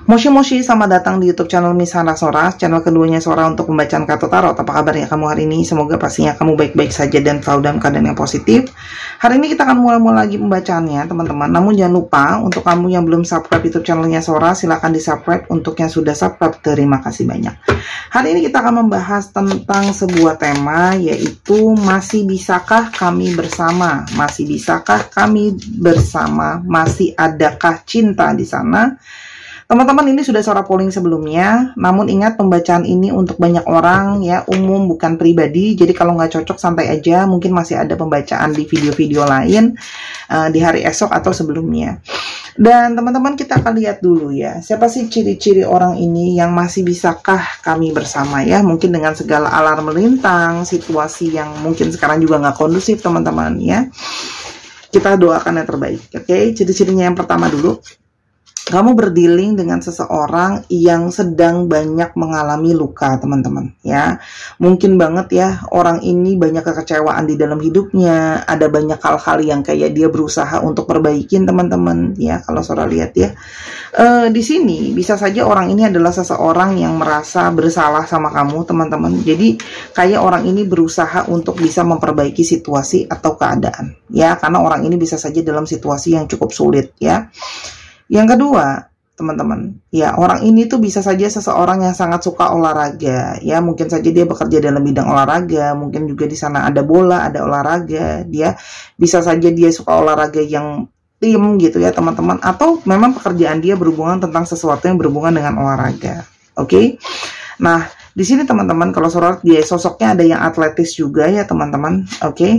Moshi Moshi, selamat datang di YouTube channel Miss Hana Sora, channel keduanya Sora untuk pembacaan kartu tarot. Apa kabarnya kamu hari ini? Semoga pastinya kamu baik-baik saja dan selalu dalam keadaan yang positif. Hari ini kita akan mulai lagi pembacaannya, teman-teman. Namun jangan lupa, untuk kamu yang belum subscribe YouTube channelnya Sora, silahkan di-subscribe. Untuk yang sudah subscribe, terima kasih banyak. Hari ini kita akan membahas tentang sebuah tema, yaitu masih bisakah kami bersama? Masih bisakah kami bersama? Masih adakah cinta di sana? Teman-teman, ini sudah Sora polling sebelumnya, namun ingat pembacaan ini untuk banyak orang ya, umum bukan pribadi. Jadi kalau nggak cocok santai aja, mungkin masih ada pembacaan di video-video lain di hari esok atau sebelumnya. Dan teman-teman, kita akan lihat dulu ya, siapa sih ciri-ciri orang ini yang masih bisakah kami bersama ya. Mungkin dengan segala alarm melintang, situasi yang mungkin sekarang juga nggak kondusif teman-teman ya. Kita doakan yang terbaik, oke? Ciri-cirinya yang pertama dulu. Kamu berdealing dengan seseorang yang sedang banyak mengalami luka, teman-teman ya. Mungkin banget ya, orang ini banyak kekecewaan di dalam hidupnya, ada banyak hal-hal yang kayak dia berusaha untuk perbaikin, teman-teman ya. Kalau Sora lihat ya, di sini bisa saja orang ini adalah seseorang yang merasa bersalah sama kamu, teman-teman. Jadi kayak orang ini berusaha untuk bisa memperbaiki situasi atau keadaan ya, karena orang ini bisa saja dalam situasi yang cukup sulit ya. Yang kedua, teman-teman, ya orang ini tuh bisa saja seseorang yang sangat suka olahraga, ya mungkin saja dia bekerja dalam bidang olahraga, mungkin juga di sana ada bola, ada olahraga, dia bisa saja dia suka olahraga yang tim gitu ya teman-teman, atau memang pekerjaan dia berhubungan tentang sesuatu yang berhubungan dengan olahraga, oke? Nah, di sini teman-teman, kalau Sora dia sosoknya ada yang atletis juga ya teman-teman, oke?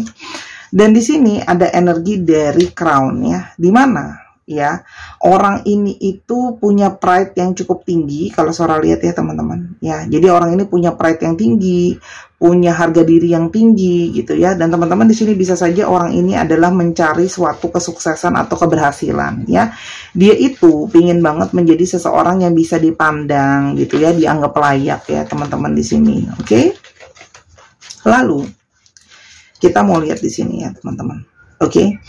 Dan di sini ada energi dari crown ya, di mana? Ya, orang ini itu punya pride yang cukup tinggi kalau Sora lihat ya teman-teman ya. Jadi orang ini punya pride yang tinggi, punya harga diri yang tinggi gitu ya. Dan teman-teman di sini bisa saja orang ini adalah mencari suatu kesuksesan atau keberhasilan ya. Dia itu pingin banget menjadi seseorang yang bisa dipandang gitu ya, dianggap layak ya teman-teman di sini. Oke. Lalu kita mau lihat di sini ya teman-teman. Oke.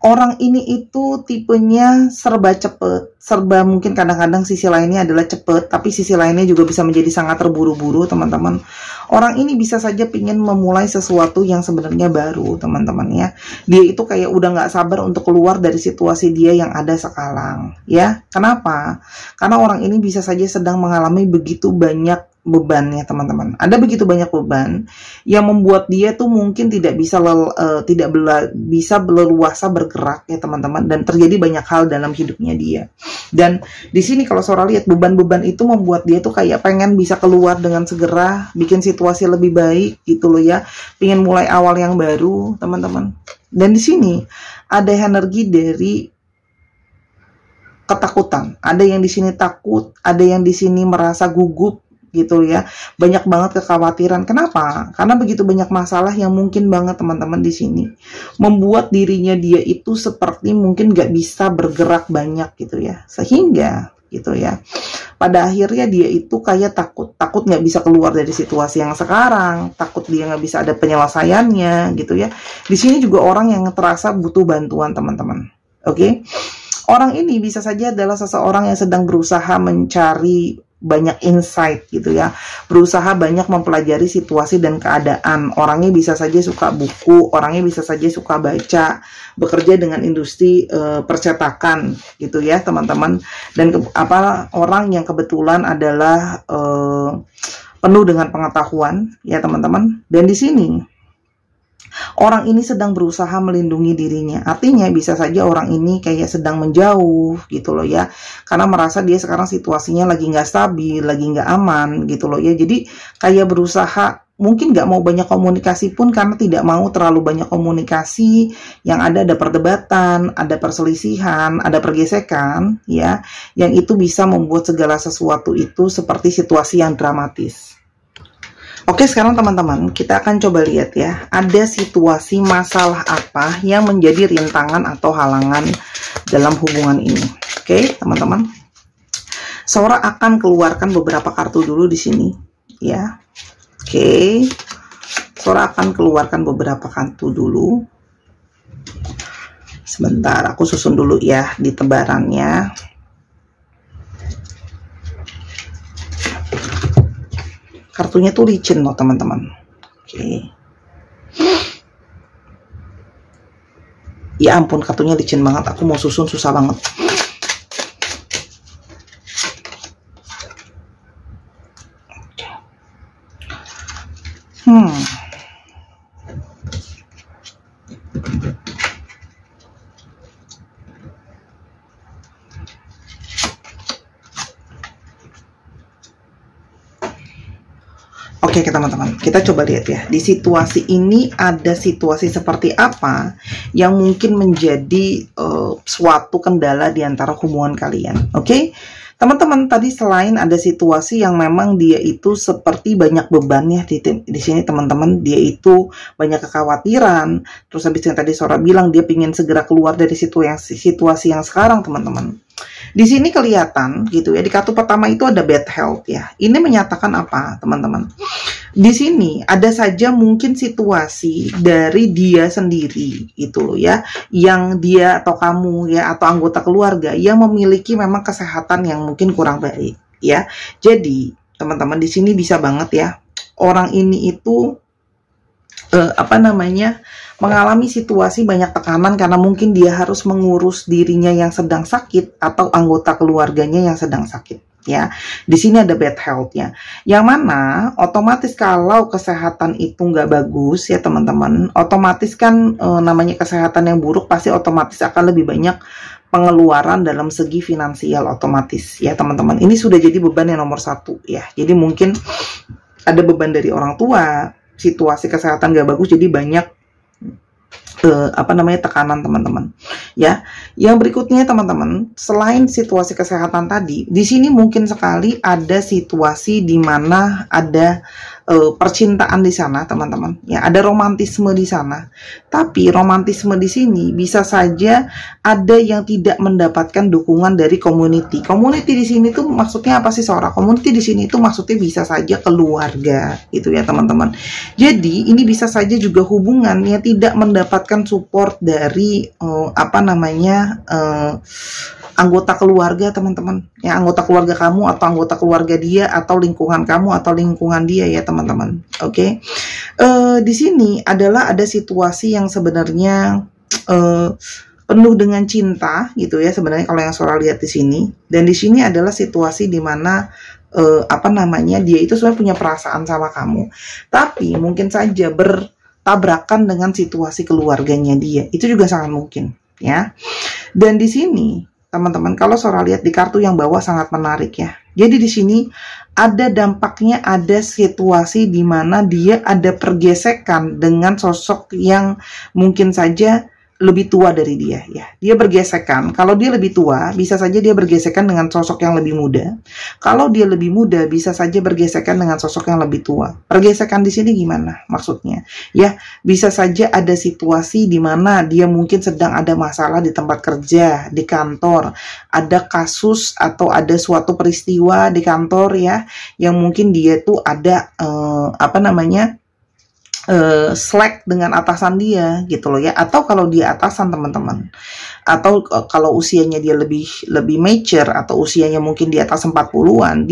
Orang ini itu tipenya serba cepet, serba mungkin kadang-kadang sisi lainnya adalah cepet, tapi sisi lainnya juga bisa menjadi sangat terburu-buru teman-teman. Orang ini bisa saja pingin memulai sesuatu yang sebenarnya baru teman-teman ya. Dia itu kayak udah nggak sabar untuk keluar dari situasi dia yang ada sekarang ya. Kenapa? Karena orang ini bisa saja sedang mengalami begitu banyak beban ya teman-teman. Ada begitu banyak beban yang membuat dia tuh mungkin tidak bisa bisa leluasa bergerak ya teman-teman, dan terjadi banyak hal dalam hidupnya dia. Dan di sini kalau Sora lihat beban-beban itu membuat dia tuh kayak pengen bisa keluar dengan segera, bikin situasi lebih baik gitu loh ya. Pengen mulai awal yang baru teman-teman. Dan di sini ada energi dari ketakutan. Ada yang di sini takut, ada yang di sini merasa gugup gitu ya, banyak banget kekhawatiran. Kenapa? Karena begitu banyak masalah yang mungkin banget teman-teman di sini membuat dirinya dia itu seperti mungkin nggak bisa bergerak banyak gitu ya, sehingga gitu ya pada akhirnya dia itu kayak takut nggak bisa keluar dari situasi yang sekarang, takut dia nggak bisa ada penyelesaiannya gitu ya. Di sini juga orang yang terasa butuh bantuan teman-teman. Oke. Orang ini bisa saja adalah seseorang yang sedang berusaha mencari banyak insight gitu ya, berusaha banyak mempelajari situasi dan keadaan. Orangnya bisa saja suka buku, orangnya bisa saja suka baca, bekerja dengan industri percetakan gitu ya teman-teman. Dan orang yang kebetulan adalah penuh dengan pengetahuan ya teman-teman. Dan di sini orang ini sedang berusaha melindungi dirinya. Artinya bisa saja orang ini kayak sedang menjauh gitu loh ya, karena merasa dia sekarang situasinya lagi nggak stabil, lagi nggak aman gitu loh ya. Jadi kayak berusaha mungkin nggak mau banyak komunikasi pun, karena tidak mau terlalu banyak komunikasi. Yang ada perdebatan, ada perselisihan, ada pergesekan ya, yang itu bisa membuat segala sesuatu itu seperti situasi yang dramatis. Oke, sekarang teman-teman kita akan coba lihat ya, ada situasi masalah apa yang menjadi rintangan atau halangan dalam hubungan ini. Oke, teman-teman. Sora akan keluarkan beberapa kartu dulu di sini ya. Oke. Sora akan keluarkan beberapa kartu dulu. Sebentar, aku susun dulu ya di tebarannya. kartunya tuh licin loh teman-teman. Oke. Ya ampun, kartunya licin banget. Aku mau susun susah banget. Oke teman-teman, kita coba lihat ya. Di situasi ini ada situasi seperti apa yang mungkin menjadi suatu kendala di antara hubungan kalian. Oke, teman-teman, tadi selain ada situasi yang memang dia itu seperti banyak beban ya di sini teman-teman, dia itu banyak kekhawatiran. Terus habis yang tadi Sora bilang dia ingin segera keluar dari situasi yang sekarang teman-teman. Di sini kelihatan gitu ya, di kartu pertama itu ada bad health ya. Ini menyatakan apa teman-teman? Di sini ada saja mungkin situasi dari dia sendiri gitu loh ya, yang dia atau kamu ya atau anggota keluarga yang memiliki memang kesehatan yang mungkin kurang baik ya. Jadi teman-teman di sini bisa banget ya, orang ini itu mengalami situasi banyak tekanan karena mungkin dia harus mengurus dirinya yang sedang sakit atau anggota keluarganya yang sedang sakit ya. Di sini ada bad health ya, yang mana otomatis kalau kesehatan itu nggak bagus ya teman-teman, otomatis kan namanya kesehatan yang buruk pasti otomatis akan lebih banyak pengeluaran dalam segi finansial otomatis ya teman-teman. Ini sudah jadi beban yang nomor satu ya. Jadi mungkin ada beban dari orang tua, situasi kesehatan gak bagus, jadi banyak tekanan teman-teman ya. Yang berikutnya teman-teman, selain situasi kesehatan tadi, di sini mungkin sekali ada situasi di mana ada percintaan di sana teman-teman ya, ada romantisme di sana. Tapi romantisme di sini bisa saja ada yang tidak mendapatkan dukungan dari community. Community di sini tuh maksudnya apa sih Sora? Community di sini tuh maksudnya bisa saja keluarga gitu ya teman-teman. Jadi ini bisa saja juga hubungan yang tidak mendapatkan support dari anggota keluarga teman-teman ya, anggota keluarga kamu atau anggota keluarga dia atau lingkungan kamu atau lingkungan dia ya teman-teman. Oke. Di sini adalah ada situasi yang sebenarnya penuh dengan cinta gitu ya sebenarnya kalau yang Sora lihat di sini. Dan di sini adalah situasi di mana dia itu sebenarnya punya perasaan sama kamu, tapi mungkin saja bertabrakan dengan situasi keluarganya dia. Itu juga sangat mungkin ya. Dan di sini teman-teman, kalau Sora lihat di kartu yang bawah sangat menarik ya. Jadi di sini ada dampaknya, ada situasi di mana dia ada pergesekan dengan sosok yang mungkin saja lebih tua dari dia ya. Dia bergesekan. Kalau dia lebih tua, bisa saja dia bergesekan dengan sosok yang lebih muda. Kalau dia lebih muda, bisa saja bergesekan dengan sosok yang lebih tua. Pergesekan di sini gimana maksudnya? Ya, bisa saja ada situasi di mana dia mungkin sedang ada masalah di tempat kerja, di kantor, ada kasus atau ada suatu peristiwa di kantor ya, yang mungkin dia tuh ada slack dengan atasan dia gitu loh ya. Atau kalau dia atasan teman-teman, atau kalau usianya dia lebih mature atau usianya mungkin di atas 40-an,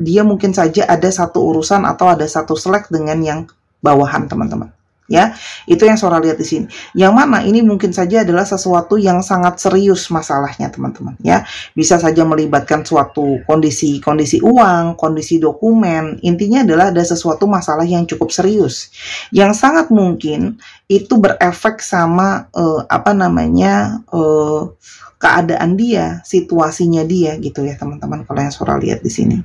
dia mungkin saja ada satu urusan atau ada satu slack dengan yang bawahan teman-teman ya. Itu yang Sora lihat di sini, yang mana ini mungkin saja adalah sesuatu yang sangat serius masalahnya teman-teman ya. Bisa saja melibatkan suatu kondisi uang, kondisi dokumen. Intinya adalah ada sesuatu masalah yang cukup serius yang sangat mungkin itu berefek sama keadaan dia, situasinya dia gitu ya teman-teman, kalau yang Sora lihat di sini.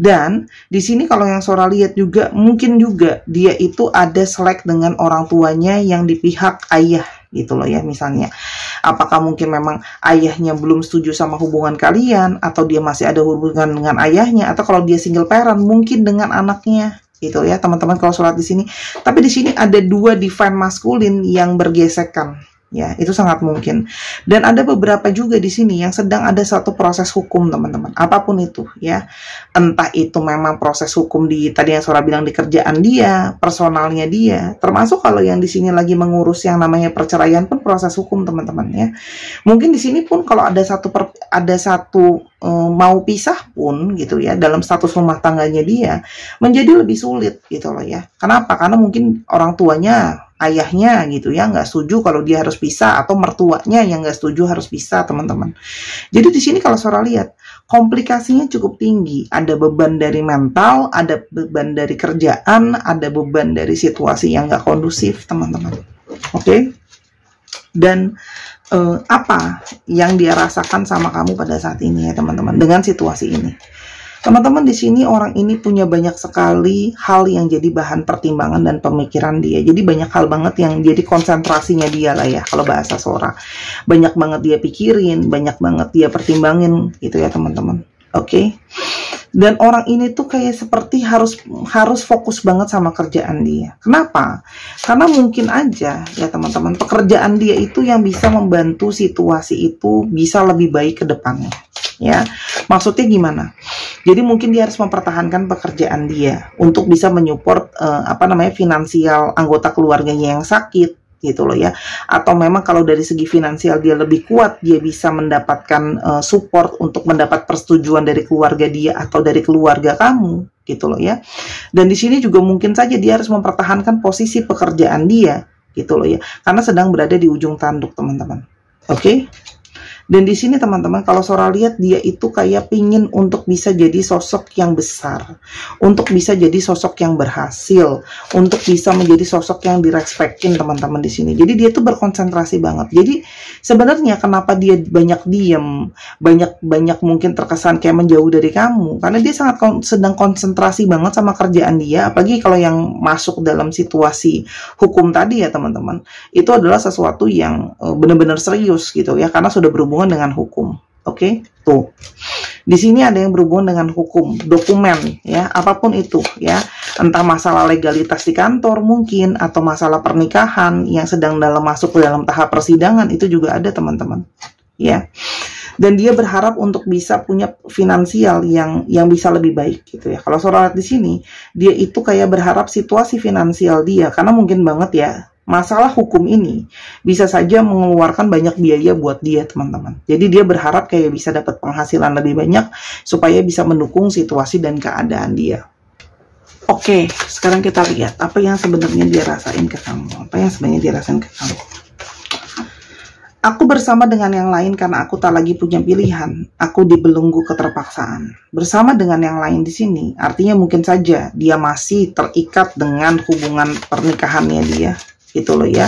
Dan di sini kalau yang Sora lihat juga mungkin juga dia itu ada slack dengan orang tuanya yang di pihak ayah gitu loh ya. Misalnya apakah mungkin memang ayahnya belum setuju sama hubungan kalian, atau dia masih ada hubungan dengan ayahnya, atau kalau dia single parent mungkin dengan anaknya gitu ya teman-teman kalau Sora di sini. Tapi di sini ada dua divine maskulin yang bergesekan Ya, itu sangat mungkin. Dan ada beberapa juga di sini yang sedang ada satu proses hukum, teman-teman. Apapun itu, ya. Entah itu memang proses hukum di tadi yang Sora bilang di kerjaan dia, personalnya dia, termasuk kalau yang di sini lagi mengurus yang namanya perceraian pun proses hukum, teman-teman, ya. Mungkin di sini pun kalau ada satu mau pisah pun gitu ya, dalam status rumah tangganya dia menjadi lebih sulit gitu loh ya. Kenapa? Karena mungkin orang tuanya, ayahnya gitu ya nggak setuju kalau dia harus pisah, atau mertuanya yang nggak setuju harus pisah, teman-teman. Jadi di sini kalau Sora lihat komplikasinya cukup tinggi, ada beban dari mental, ada beban dari kerjaan, ada beban dari situasi yang nggak kondusif, teman-teman. Oke? Dan apa yang dia rasakan sama kamu pada saat ini ya teman-teman, dengan situasi ini. Teman-teman, di sini orang ini punya banyak sekali hal yang jadi bahan pertimbangan dan pemikiran dia. Jadi banyak hal banget yang jadi konsentrasinya dia lah ya, kalau bahasa Sora. Banyak banget dia pikirin, banyak banget dia pertimbangin gitu ya teman-teman. Oke. Dan orang ini tuh kayak seperti harus fokus banget sama kerjaan dia. Kenapa? Karena mungkin aja ya teman-teman, pekerjaan dia itu yang bisa membantu situasi itu bisa lebih baik ke depannya. Ya, maksudnya gimana? Jadi mungkin dia harus mempertahankan pekerjaan dia untuk bisa menyupport finansial anggota keluarganya yang sakit gitu loh ya. Atau memang kalau dari segi finansial dia lebih kuat, dia bisa mendapatkan support untuk mendapat persetujuan dari keluarga dia atau dari keluarga kamu gitu loh ya. Dan di sini juga mungkin saja dia harus mempertahankan posisi pekerjaan dia gitu loh ya, karena sedang berada di ujung tanduk, teman-teman. Oke? Dan di sini teman-teman, kalau Sora lihat dia itu kayak pingin untuk bisa jadi sosok yang besar, untuk bisa jadi sosok yang berhasil, untuk bisa menjadi sosok yang direspekin, teman-teman di sini. Jadi dia tuh berkonsentrasi banget. Jadi sebenarnya kenapa dia banyak diem, banyak mungkin terkesan kayak menjauh dari kamu, karena dia sedang konsentrasi banget sama kerjaan dia. Apalagi kalau yang masuk dalam situasi hukum tadi ya teman-teman, itu adalah sesuatu yang benar-benar serius gitu ya, karena sudah berhubungan dengan hukum. Oke, tuh. Di sini ada yang berhubungan dengan hukum, dokumen ya, apapun itu ya. Entah masalah legalitas di kantor mungkin, atau masalah pernikahan yang sedang masuk ke dalam tahap persidangan, itu juga ada teman-teman. Ya. Dan dia berharap untuk bisa punya finansial yang bisa lebih baik gitu ya. Kalau Sora lihat di sini, dia itu kayak berharap situasi finansial dia, karena mungkin banget ya masalah hukum ini bisa saja mengeluarkan banyak biaya buat dia, teman-teman. Jadi dia berharap kayak bisa dapat penghasilan lebih banyak supaya bisa mendukung situasi dan keadaan dia. Oke, sekarang kita lihat apa yang sebenarnya dia rasain ke kamu. Apa yang sebenarnya dia rasain ke kamu. Aku bersama dengan yang lain karena aku tak lagi punya pilihan. Aku dibelenggu keterpaksaan. Bersama dengan yang lain di sini, artinya mungkin saja dia masih terikat dengan hubungan pernikahannya dia. Gitu loh ya.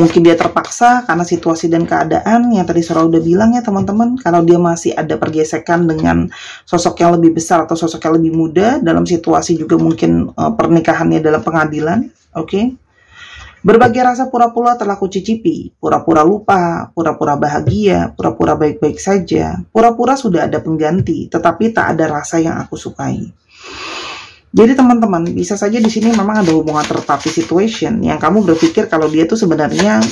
Mungkin dia terpaksa karena situasi dan keadaan yang tadi Sora udah bilang ya teman-teman. Kalau dia masih ada pergesekan dengan sosok yang lebih besar atau sosok yang lebih muda, dalam situasi juga mungkin pernikahannya dalam pengadilan. Oke. Berbagai rasa pura-pura telah kucicipi, pura-pura lupa, pura-pura bahagia, pura-pura baik-baik saja, pura-pura sudah ada pengganti, tetapi tak ada rasa yang aku sukai. Jadi teman-teman, bisa saja di sini memang ada hubungan third party situation yang kamu berpikir kalau dia tuh sebenarnya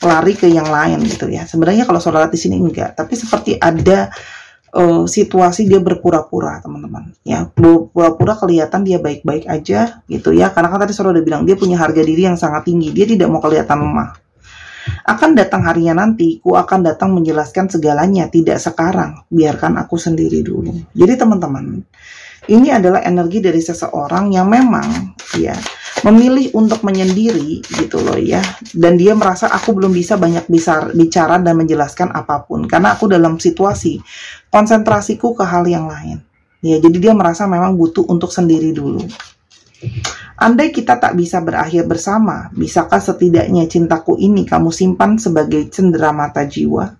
lari ke yang lain gitu ya. Sebenarnya kalau Sora lihat di sini enggak, tapi seperti ada situasi dia berpura-pura, teman-teman. Ya, pura-pura kelihatan dia baik-baik aja gitu ya. Karena kan tadi Sora udah bilang dia punya harga diri yang sangat tinggi. Dia tidak mau kelihatan lemah. Akan datang harinya nanti, ku akan datang menjelaskan segalanya, tidak sekarang. Biarkan aku sendiri dulu. Jadi teman-teman, ini adalah energi dari seseorang yang memang ya memilih untuk menyendiri gitu loh ya. Dan dia merasa aku belum bisa banyak bicara dan menjelaskan apapun. Karena aku dalam situasi konsentrasiku ke hal yang lain. Ya, jadi dia merasa memang butuh untuk sendiri dulu. Andai kita tak bisa berakhir bersama, bisakah setidaknya cintaku ini kamu simpan sebagai cenderamata jiwa?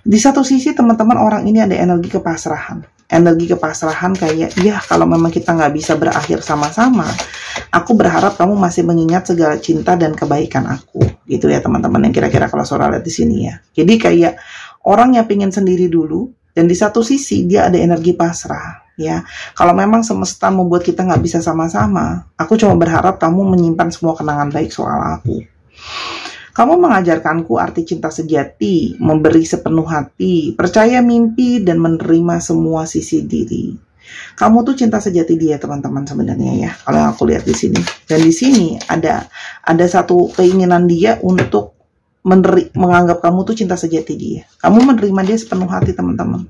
Di satu sisi teman-teman, orang ini ada energi kepasrahan. Energi kepasrahan kayak, ya kalau memang kita nggak bisa berakhir sama-sama, aku berharap kamu masih mengingat segala cinta dan kebaikan aku. Gitu ya teman-teman, yang kira-kira kalau Sora lihat di sini ya. Jadi kayak orang yang pengen sendiri dulu, dan di satu sisi dia ada energi pasrah. Ya, kalau memang semesta membuat kita nggak bisa sama-sama, aku cuma berharap kamu menyimpan semua kenangan baik soal aku. Kamu mengajarkanku arti cinta sejati, memberi sepenuh hati, percaya mimpi, dan menerima semua sisi diri. Kamu tuh cinta sejati dia, teman-teman, sebenarnya ya. Kalau aku lihat di sini. Dan di sini ada satu keinginan dia untuk menganggap kamu tuh cinta sejati dia. Kamu menerima dia sepenuh hati, teman-teman.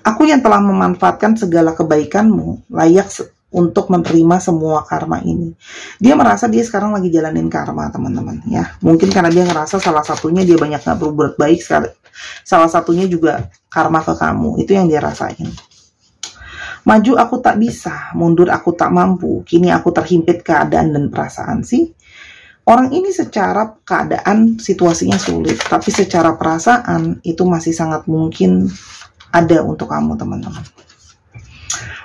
Aku yang telah memanfaatkan segala kebaikanmu, layak untuk menerima semua karma ini. Dia merasa dia sekarang lagi jalanin karma, teman-teman ya. Mungkin karena dia ngerasa salah satunya dia banyak gak berbuat baik sekali. Salah satunya juga karma ke kamu. Itu yang dia rasain. Maju aku tak bisa, mundur aku tak mampu. Kini aku terhimpit keadaan dan perasaan sih. Orang ini secara keadaan situasinya sulit, tapi secara perasaan itu masih sangat mungkin ada untuk kamu, teman-teman.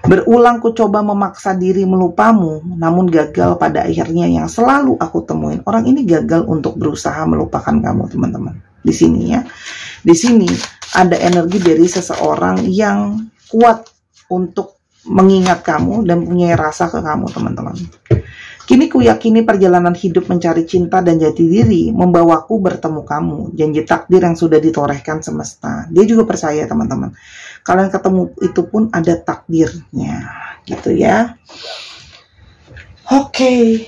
Berulang ku coba memaksa diri melupamu, namun gagal pada akhirnya yang selalu aku temuin. Orang ini gagal untuk berusaha melupakan kamu, teman-teman. Di sini ya, di sini ada energi dari seseorang yang kuat untuk mengingat kamu dan punya rasa ke kamu, teman-teman. Kini ku yakini perjalanan hidup mencari cinta dan jati diri membawaku bertemu kamu. Janji takdir yang sudah ditorehkan semesta. Dia juga percaya, teman-teman. Kalian ketemu itu pun ada takdirnya, gitu ya. Oke,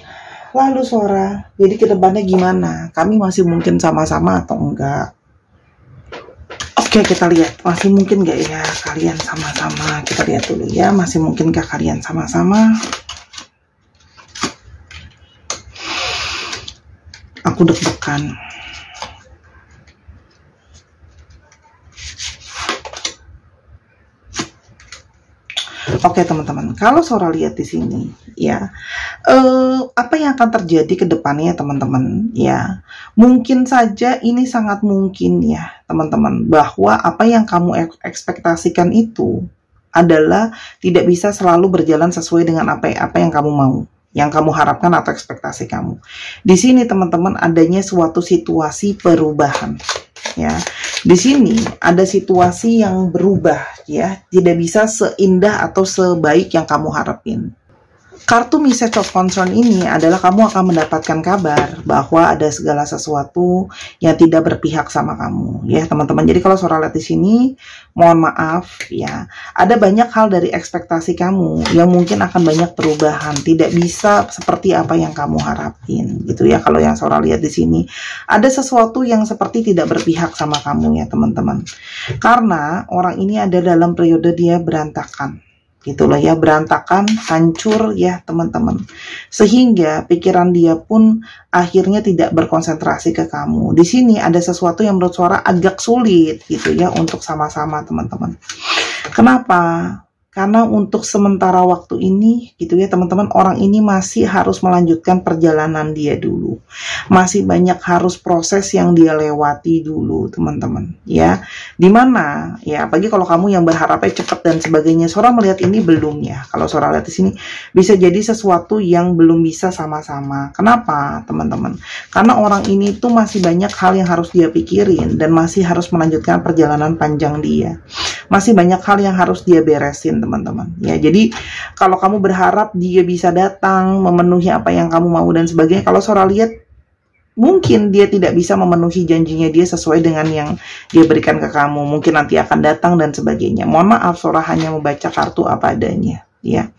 lalu suara. Jadi ke depannya gimana? Kami masih mungkin sama-sama atau enggak? Oke, kita lihat. Masih mungkin nggak ya kalian sama-sama? Kita lihat dulu ya. Masih mungkinkah kalian sama-sama? Aku deg-degan. Oke, teman-teman, kalau Sora lihat di sini ya, apa yang akan terjadi ke depannya, teman-teman ya, mungkin saja ini sangat mungkin ya, teman-teman, bahwa apa yang kamu ekspektasikan itu adalah tidak bisa selalu berjalan sesuai dengan apa yang kamu mau, yang kamu harapkan atau ekspektasi kamu. Di sini, teman-teman, adanya suatu situasi perubahan ya. Di sini ada situasi yang berubah ya, tidak bisa seindah atau sebaik yang kamu harapin. Kartu message of concern ini adalah kamu akan mendapatkan kabar bahwa ada segala sesuatu yang tidak berpihak sama kamu ya, teman-teman. Jadi kalau Sora lihat di sini, mohon maaf ya, ada banyak hal dari ekspektasi kamu yang mungkin akan banyak perubahan, tidak bisa seperti apa yang kamu harapin gitu ya. Kalau yang Sora lihat di sini, ada sesuatu yang seperti tidak berpihak sama kamu ya, teman-teman. Karena orang ini ada dalam periode dia berantakan. Gitu loh ya, berantakan, hancur ya, teman-teman. Sehingga pikiran dia pun akhirnya tidak berkonsentrasi ke kamu. Di sini ada sesuatu yang menurut Sora agak sulit gitu ya untuk sama-sama, teman-teman. Kenapa? Karena untuk sementara waktu ini gitu ya, teman-teman, orang ini masih harus melanjutkan perjalanan dia dulu. Masih banyak harus proses yang dia lewati dulu, teman-teman ya. Dimana ya, apalagi kalau kamu yang berharapnya cepat dan sebagainya, Sora melihat ini belum ya. Kalau Sora lihat di sini bisa jadi sesuatu yang belum bisa sama-sama. Kenapa, teman-teman? Karena orang ini tuh masih banyak hal yang harus dia pikirin dan masih harus melanjutkan perjalanan panjang dia. Masih banyak hal yang harus dia beresin, teman-teman ya. Jadi kalau kamu berharap dia bisa datang memenuhi apa yang kamu mau dan sebagainya, kalau Sora lihat mungkin dia tidak bisa memenuhi janjinya dia sesuai dengan yang dia berikan ke kamu. Mungkin nanti akan datang dan sebagainya. Mohon maaf, Sora hanya membaca kartu apa adanya ya.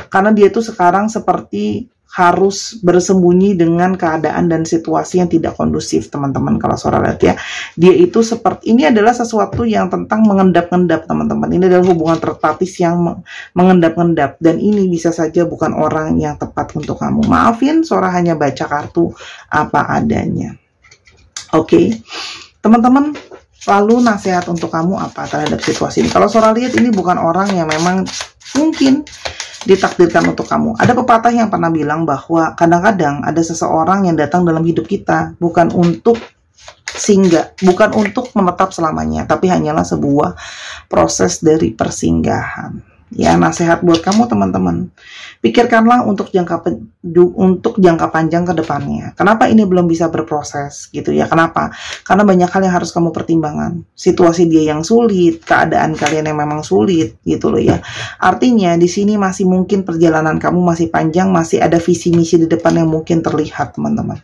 Karena dia tuh sekarang seperti harus bersembunyi dengan keadaan dan situasi yang tidak kondusif, teman-teman. Kalau Sora lihat ya, dia itu seperti, ini adalah sesuatu yang tentang mengendap-endap, teman-teman. Ini adalah hubungan tertatis yang mengendap-endap, dan ini bisa saja bukan orang yang tepat untuk kamu. Maafin, Sora hanya baca kartu apa adanya. Oke, teman-teman, lalu nasihat untuk kamu apa terhadap situasi ini? Kalau Sora lihat, ini bukan orang yang memang mungkin ditakdirkan untuk kamu. Ada pepatah yang pernah bilang bahwa kadang-kadang ada seseorang yang datang dalam hidup kita bukan untuk singgah, bukan untuk menetap selamanya, tapi hanyalah sebuah proses dari persinggahan. Ya, nasihat buat kamu, teman-teman. Pikirkanlah untuk jangka panjang ke depannya. Kenapa ini belum bisa berproses gitu ya? Kenapa? Karena banyak hal yang harus kamu pertimbangkan. Situasi dia yang sulit, keadaan kalian yang memang sulit gitu loh ya. Artinya di sini masih mungkin perjalanan kamu masih panjang, masih ada visi misi di depan yang mungkin terlihat, teman-teman.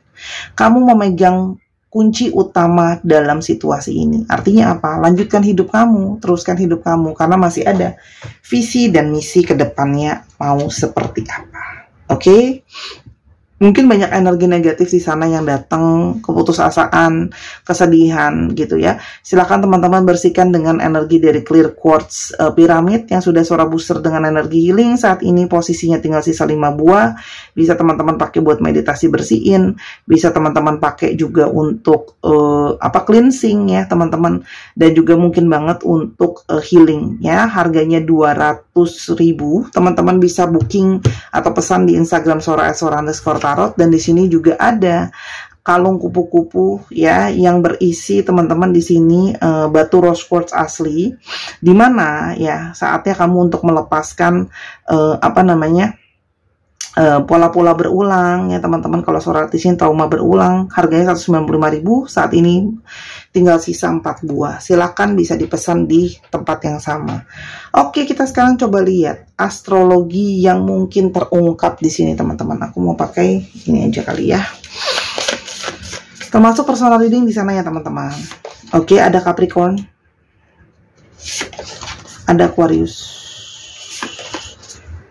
Kamu memegang kunci utama dalam situasi ini. Artinya apa? Lanjutkan hidup kamu, teruskan hidup kamu, karena masih ada visi dan misi ke depannya mau seperti apa. Oke? Mungkin banyak energi negatif di sana yang datang, keputusasaan, kesedihan gitu ya. Silakan teman-teman bersihkan dengan energi dari clear quartz piramid yang sudah Sora booster dengan energi healing. Saat ini posisinya tinggal sisa 5 buah. Bisa teman-teman pakai buat meditasi bersihin, bisa teman-teman pakai juga untuk cleansing ya teman-teman, dan juga mungkin banget untuk healing ya. Harganya 200.000. Teman-teman bisa booking atau pesan di Instagram Sora_Tarot. Dan di sini juga ada kalung kupu-kupu ya yang berisi teman-teman di sini batu rose quartz asli, dimana ya saatnya kamu untuk melepaskan pola-pola berulang ya teman-teman. Kalau Sora di sini trauma berulang, harganya 195.000. Saat ini tinggal sisa 4 buah. Silakan bisa dipesan di tempat yang sama. Oke, kita sekarang coba lihat astrologi yang mungkin terungkap di sini teman-teman. Aku mau pakai ini aja kali ya. Termasuk personal reading di sana ya teman-teman. Oke, ada Capricorn, ada Aquarius,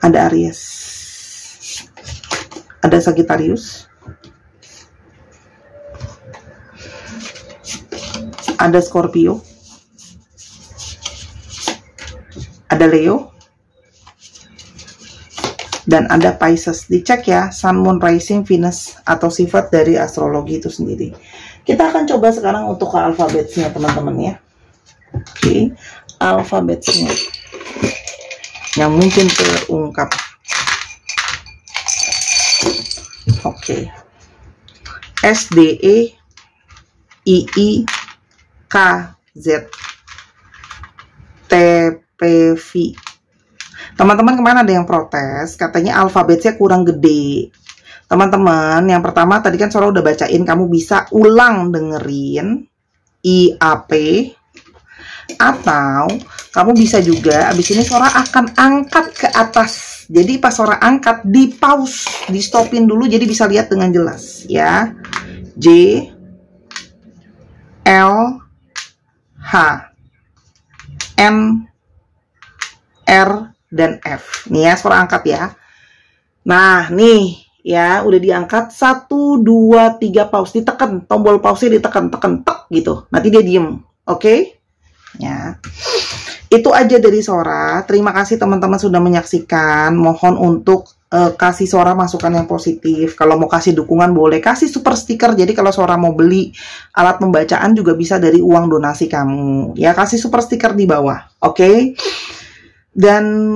ada Aries, ada Sagittarius, ada Scorpio, ada Leo, dan ada Pisces. Dicek ya Sun, Moon, Rising, Venus atau sifat dari astrologi itu sendiri. Kita akan coba sekarang untuk ke alfabetnya teman-teman ya. Oke, alfabetnya yang mungkin terungkap. Oke, S, D, E, I, K, Z, T, P, V. Teman-teman kemana ada yang protes, katanya alfabetnya kurang gede. Teman-teman, yang pertama tadi kan Sora udah bacain, kamu bisa ulang dengerin IAP, atau kamu bisa juga abis ini Sora akan angkat ke atas. Jadi pas Sora angkat, di pause, di stopin dulu, jadi bisa lihat dengan jelas ya. J, L, H, N, R, dan F. Nih ya, Sora angkat ya. Nah, nih ya, udah diangkat. 1, 2, 3, pause. Ditekan, tombol pause ditekan, tekan, tek gitu. Nanti dia diem. Oke? Ya. Itu aja dari Sora. Terima kasih teman-teman sudah menyaksikan. Mohon untuk kasih Sora masukan yang positif. Kalau mau kasih dukungan boleh. Kasih super stiker. Jadi kalau Sora mau beli alat pembacaan juga bisa dari uang donasi kamu. Ya, kasih super stiker di bawah. Oke? Dan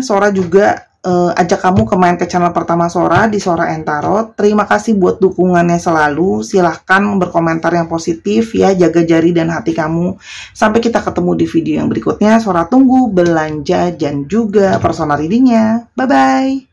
Sora juga ajak kamu main ke channel pertama Sora di Sora and Tarot. Terima kasih buat dukungannya selalu. Silahkan berkomentar yang positif ya. Jaga jari dan hati kamu. Sampai kita ketemu di video yang berikutnya. Sora tunggu belanja dan juga personal readingnya. Bye bye.